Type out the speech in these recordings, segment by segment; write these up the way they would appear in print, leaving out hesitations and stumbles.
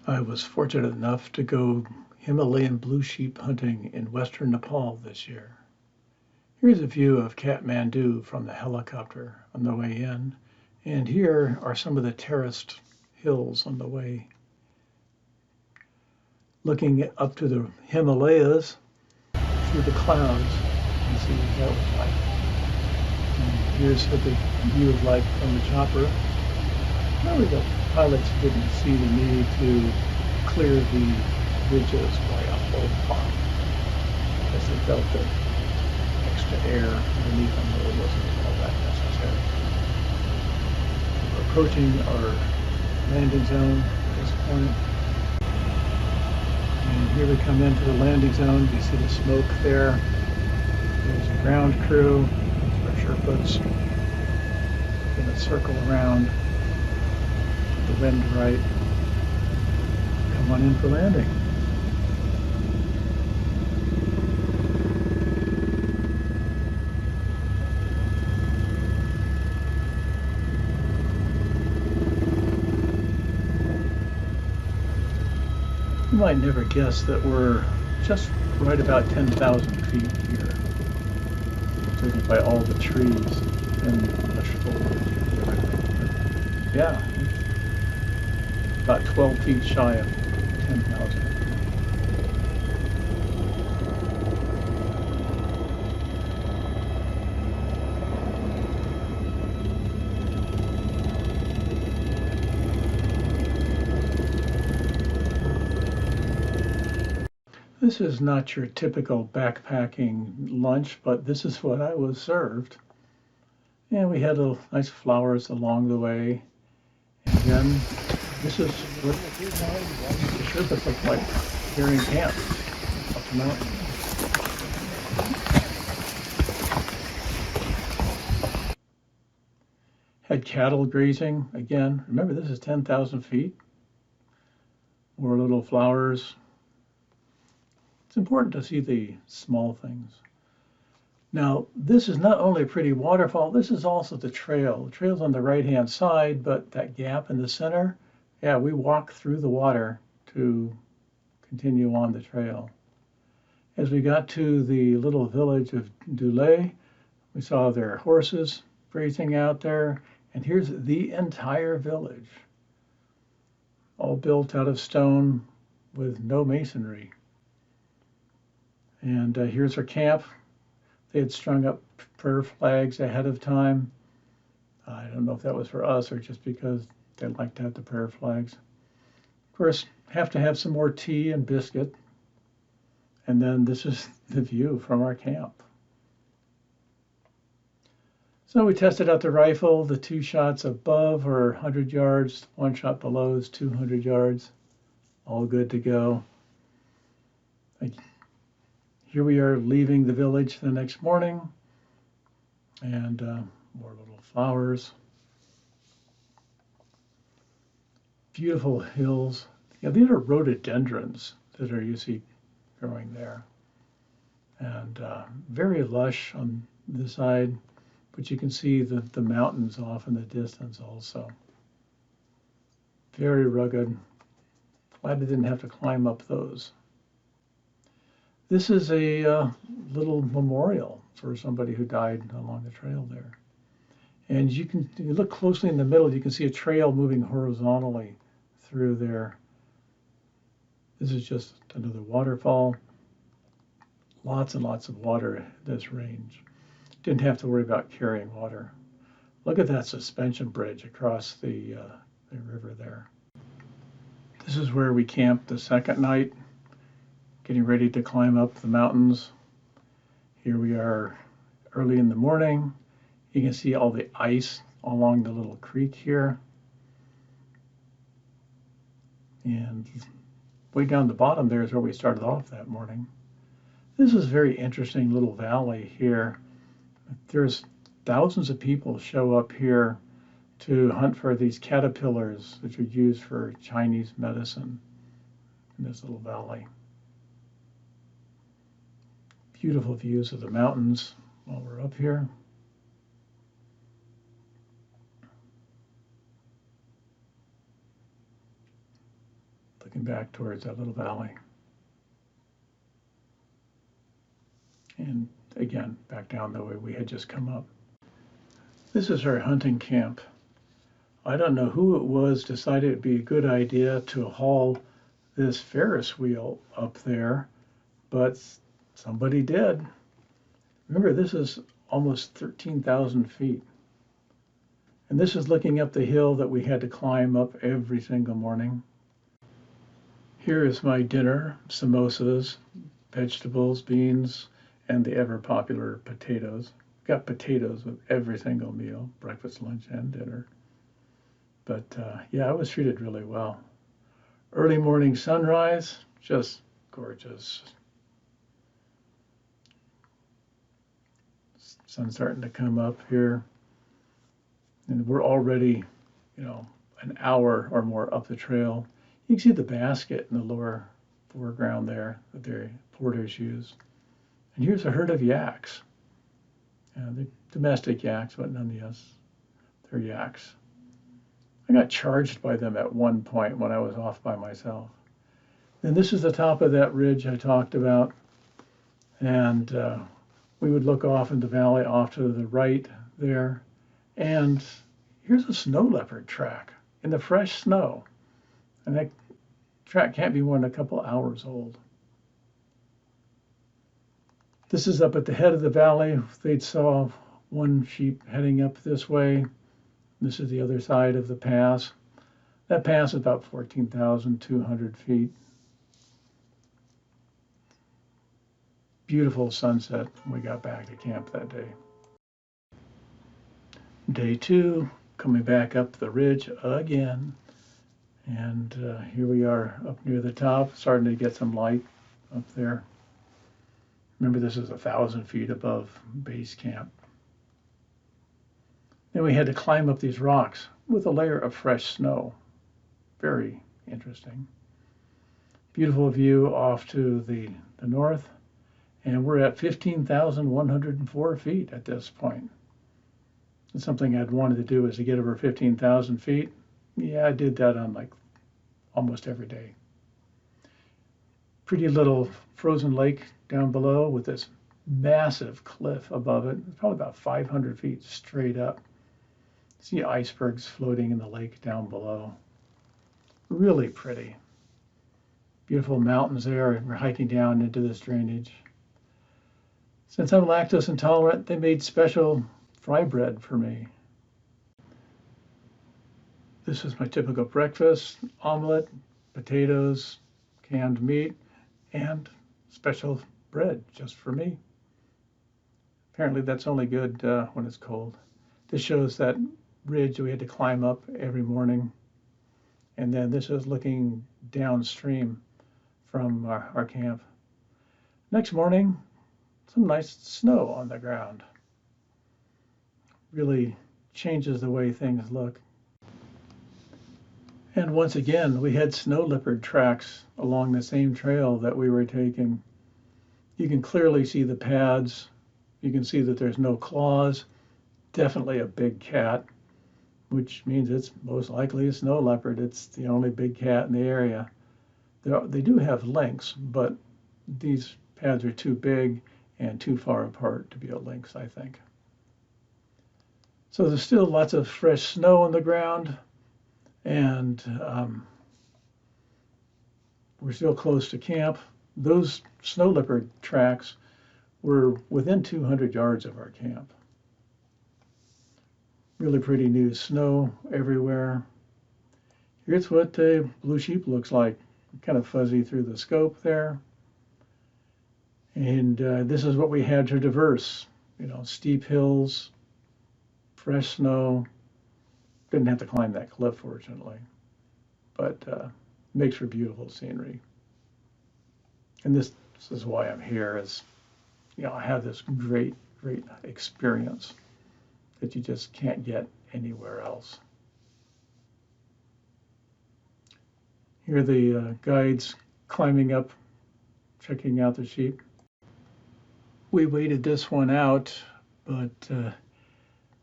I was fortunate enough to go Himalayan blue sheep hunting in western Nepal this year. Here's a view of Kathmandu from the helicopter on the way in, and here are some of the terraced hills on the way. Looking up to the Himalayas through the clouds, you see what that was like. And here's what the view is like from the chopper. Probably the pilots didn't see the need to clear the ridges way up all the farm, because they felt that extra air underneath them really wasn't all that necessary. We're approaching our landing zone at this point. And here we come into the landing zone. You see the smoke there. There's a ground crew, our Sherpas, in a circle around. The wind right. Come on in for landing. You might never guess that we're just right about 10,000 feet here, judging by all the trees and lush foliage and everything. But yeah, about 12 feet shy of 10,000. This is not your typical backpacking lunch, but this is what I was served. And we had little nice flowers along the way. And then this is what the Sherpas look like here in camp up the mountain. Had cattle grazing again. Remember, this is 10,000 feet. More little flowers. It's important to see the small things. Now, this is not only a pretty waterfall, this is also the trail. The trail's on the right-hand side, but that gap in the center, yeah, we walk through the water to continue on the trail. As we got to the little village of Dulé, we saw their horses grazing out there, and here's the entire village, all built out of stone with no masonry. And here's our camp. They had strung up prayer flags ahead of time. I don't know if that was for us or just because they like to have the prayer flags. Of course, have to have some more tea and biscuit. And then this is the view from our camp. So we tested out the rifle. The 2 shots above are 100 yards. 1 shot below is 200 yards. All good to go. Here we are leaving the village the next morning, and more little flowers. Beautiful hills. Yeah, these are rhododendrons that are usually growing there. And very lush on this side, but you can see the mountains off in the distance also. Very rugged. Glad I didn't have to climb up those. This is a little memorial for somebody who died along the trail there. And if you look closely in the middle, you can see a trail moving horizontally through there. This is just another waterfall. Lots and lots of water at this range. Didn't have to worry about carrying water. Look at that suspension bridge across the river there. This is where we camped the second night, getting ready to climb up the mountains. Here we are early in the morning. You can see all the ice along the little creek here. And way down the bottom there is where we started off that morning. This is a very interesting little valley here. There's thousands of people show up here to hunt for these caterpillars that are used for Chinese medicine in this little valley. Beautiful views of the mountains while we're up here. The looking back towards that little valley. And again, back down the way we had just come up. This is our hunting camp. I don't know who it was decided it'd be a good idea to haul this Ferris wheel up there, but somebody did. Remember, this is almost 13,000 feet. And this is looking up the hill that we had to climb up every single morning. Here is my dinner: samosas, vegetables, beans, and the ever popular potatoes. Got potatoes with every single meal, breakfast, lunch, and dinner. But yeah, I was treated really well. Early morning sunrise, just gorgeous. Sun's starting to come up here. And we're already, an hour or more up the trail. You can see the basket in the lower foreground there that the porters use. And here's a herd of yaks. They're domestic yaks, but nonetheless, they're yaks. I got charged by them at one point when I was off by myself. And this is the top of that ridge I talked about. And we would look off in the valley off to the right there. And here's a snow leopard track in the fresh snow. And that track can't be more than a couple hours old. This is up at the head of the valley. They saw one sheep heading up this way. This is the other side of the pass. That pass is about 14,200 feet. Beautiful sunset when we got back to camp that day. Day 2, coming back up the ridge again. And here we are up near the top, starting to get some light up there. Remember, this is 1,000 feet above base camp. Then we had to climb up these rocks with a layer of fresh snow. Very interesting. Beautiful view off to the north. And we're at 15,104 feet at this point. And something I'd wanted to do is to get over 15,000 feet. Yeah, I did that on like almost every day. Pretty little frozen lake down below with this massive cliff above it. It's probably about 500 feet straight up. See icebergs floating in the lake down below. Really pretty. Beautiful mountains there. We're hiking down into this drainage. Since I'm lactose intolerant, they made special fry bread for me. This is my typical breakfast: omelet, potatoes, canned meat, and special bread just for me. Apparently that's only good when it's cold. This shows that ridge we had to climb up every morning. And then this is looking downstream from our camp. Next morning, some nice snow on the ground. Really changes the way things look. And once again, we had snow leopard tracks along the same trail that we were taking. You can clearly see the pads. You can see that there's no claws. Definitely a big cat, which means it's most likely a snow leopard. It's the only big cat in the area. They do have lynx, but these pads are too big and too far apart to be a lynx, I think. So there's still lots of fresh snow on the ground, and we're still close to camp. Those snow leopard tracks were within 200 yards of our camp. Really pretty new snow everywhere. Here's what the blue sheep looks like, kind of fuzzy through the scope there. And this is what we had to traverse, steep hills, fresh snow. Didn't have to climb that cliff, fortunately, but makes for beautiful scenery. And this is why I'm here, is, I have this great experience that you just can't get anywhere else. Here are the guides climbing up, checking out the sheep. We waited this one out, but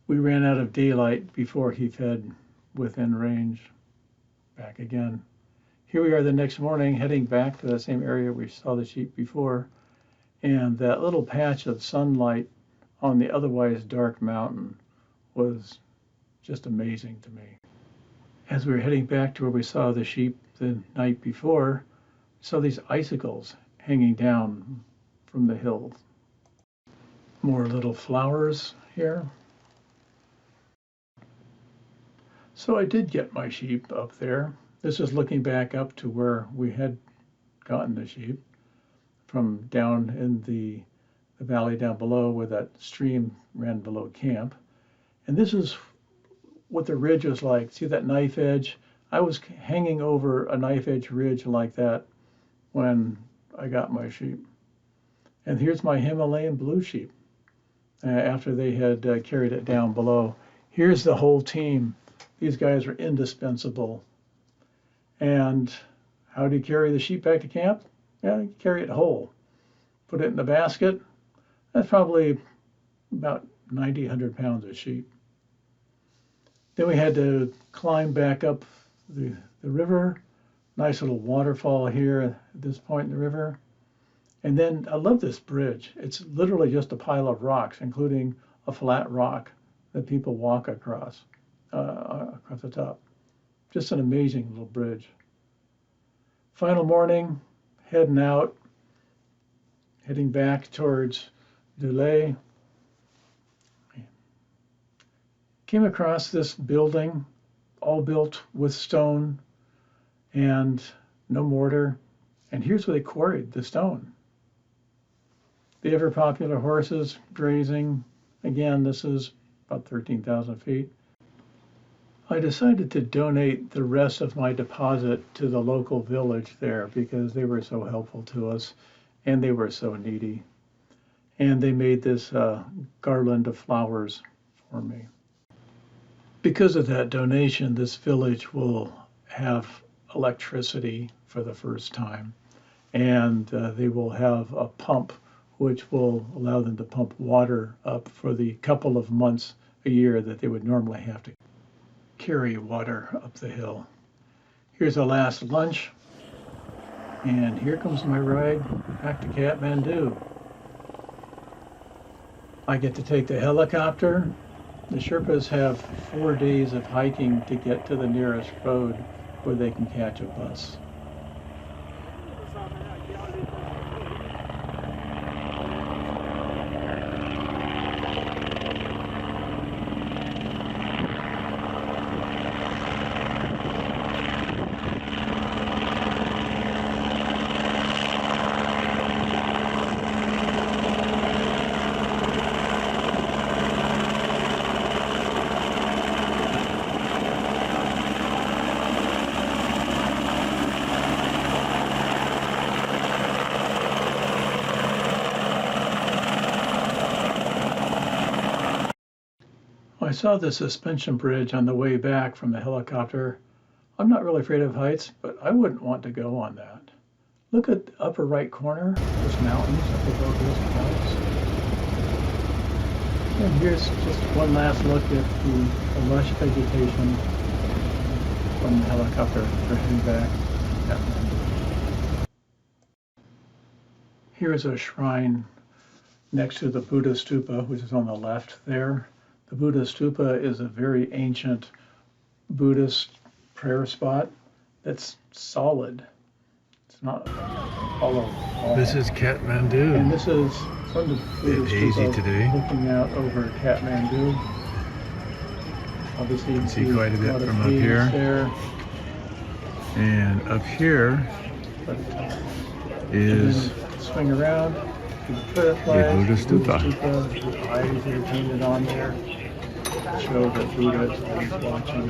we ran out of daylight before he fed within range. Back again. Here we are the next morning heading back to the same area we saw the sheep before, and that little patch of sunlight on the otherwise dark mountain was just amazing to me. As we were heading back to where we saw the sheep the night before, we saw these icicles hanging down from the hills. More little flowers here. So I did get my sheep up there. This is looking back up to where we had gotten the sheep from down in the valley down below where that stream ran below camp. And this is what the ridge was like. See that knife edge? I was hanging over a knife edge ridge like that when I got my sheep. And here's my Himalayan Blue Sheep after they had carried it down below. Here's the whole team. These guys are indispensable. And how do you carry the sheep back to camp? Yeah, you carry it whole. Put it in the basket. That's probably about 90, 100 pounds of sheep. Then we had to climb back up the river. Nice little waterfall here at this point in the river. And then I love this bridge. It's literally just a pile of rocks, including a flat rock that people walk across the top. Just an amazing little bridge. Final morning, heading out, heading back towards Dulé. Came across this building, all built with stone and no mortar. And here's where they quarried the stone. The ever popular horses grazing. Again, this is about 13,000 feet. I decided to donate the rest of my deposit to the local village there because they were so helpful to us and they were so needy. And they made this garland of flowers for me. Because of that donation, this village will have electricity for the first time. And they will have a pump which will allow them to pump water up for the couple of months a year that they would normally have to carry water up the hill. Here's our last lunch, and here comes my ride back to Kathmandu. I get to take the helicopter. The Sherpas have 4 days of hiking to get to the nearest road where they can catch a bus. I saw the suspension bridge on the way back from the helicopter. I'm not really afraid of heights, but I wouldn't want to go on that. Look at the upper right corner, those mountains up above those clouds. And here's just one last look at the lush vegetation from the helicopter for heading back. Here is a shrine next to the Buddha stupa, which is on the left there. The Buddha stupa is a very ancient Buddhist prayer spot that's solid. It's not hollow. This is Kathmandu. And this is from the Buddha hazy stupa today. looking out over Kathmandu. Obviously you can See quite a bit lot of from up caves here. There. And up here is swing around to the prayer the flag. Buddha stupa. The eyes are painted on there. Show that Buddha is watching.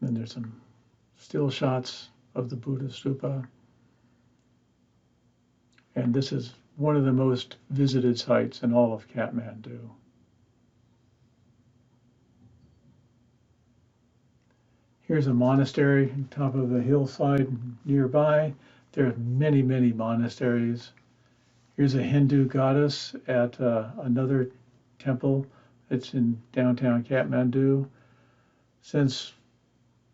Then there's some still shots of the Buddha stupa. And this is one of the most visited sites in all of Kathmandu. Here's a monastery on top of a hillside nearby. There are many, many monasteries. Here's a Hindu goddess at another temple. It's in downtown Kathmandu. Since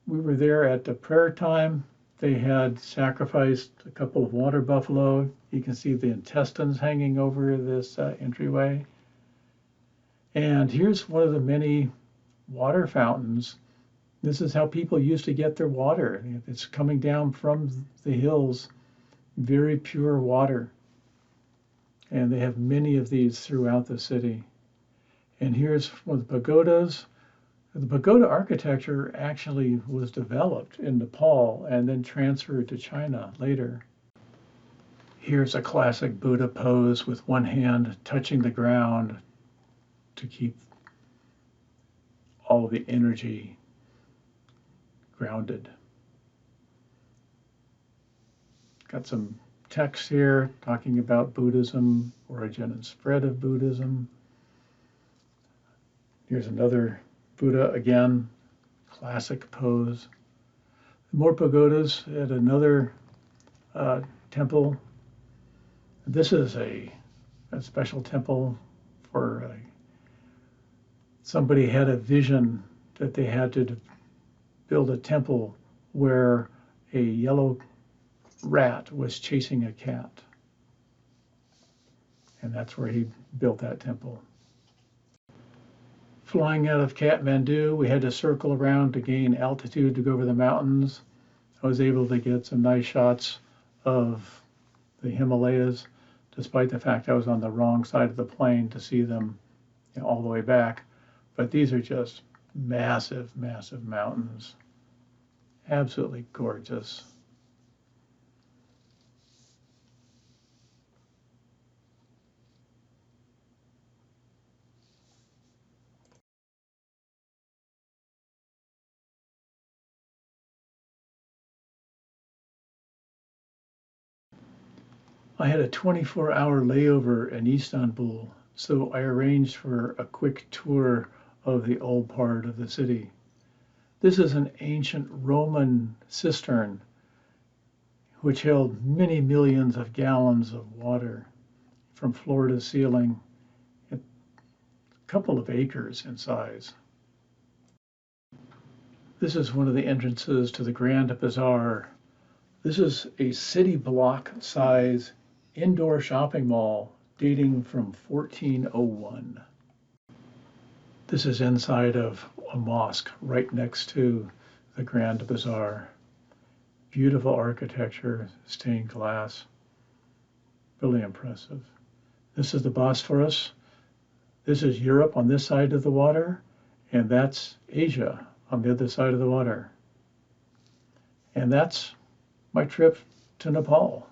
we were there at the prayer time. They had sacrificed a couple of water buffalo. You can see the intestines hanging over this entryway. And here's one of the many water fountains. This is how people used to get their water. It's coming down from the hills, very pure water. And they have many of these throughout the city. And here's one of the pagodas. The pagoda architecture actually was developed in Nepal and then transferred to China later. Here's a classic Buddha pose with one hand touching the ground to keep all the energy grounded. Got some text here talking about Buddhism, origin and spread of Buddhism. Here's another Buddha again, classic pose. More pagodas at another temple. This is a special temple for somebody had a vision that they had to build a temple where a yellow rat was chasing a cat. And that's where he built that temple. Flying out of Kathmandu, we had to circle around to gain altitude to go over the mountains. I was able to get some nice shots of the Himalayas, despite the fact I was on the wrong side of the plane to see them all the way back. But these are just massive, massive mountains. Absolutely gorgeous. I had a 24-hour layover in Istanbul, so I arranged for a quick tour of the old part of the city. This is an ancient Roman cistern which held many millions of gallons of water from floor to ceiling, a couple of acres in size. This is one of the entrances to the Grand Bazaar. This is a city block size indoor shopping mall dating from 1401. This is inside of a mosque right next to the Grand Bazaar. Beautiful architecture, stained glass, really impressive. This is the Bosphorus. This is Europe on this side of the water, and that's Asia on the other side of the water. And that's my trip to Nepal.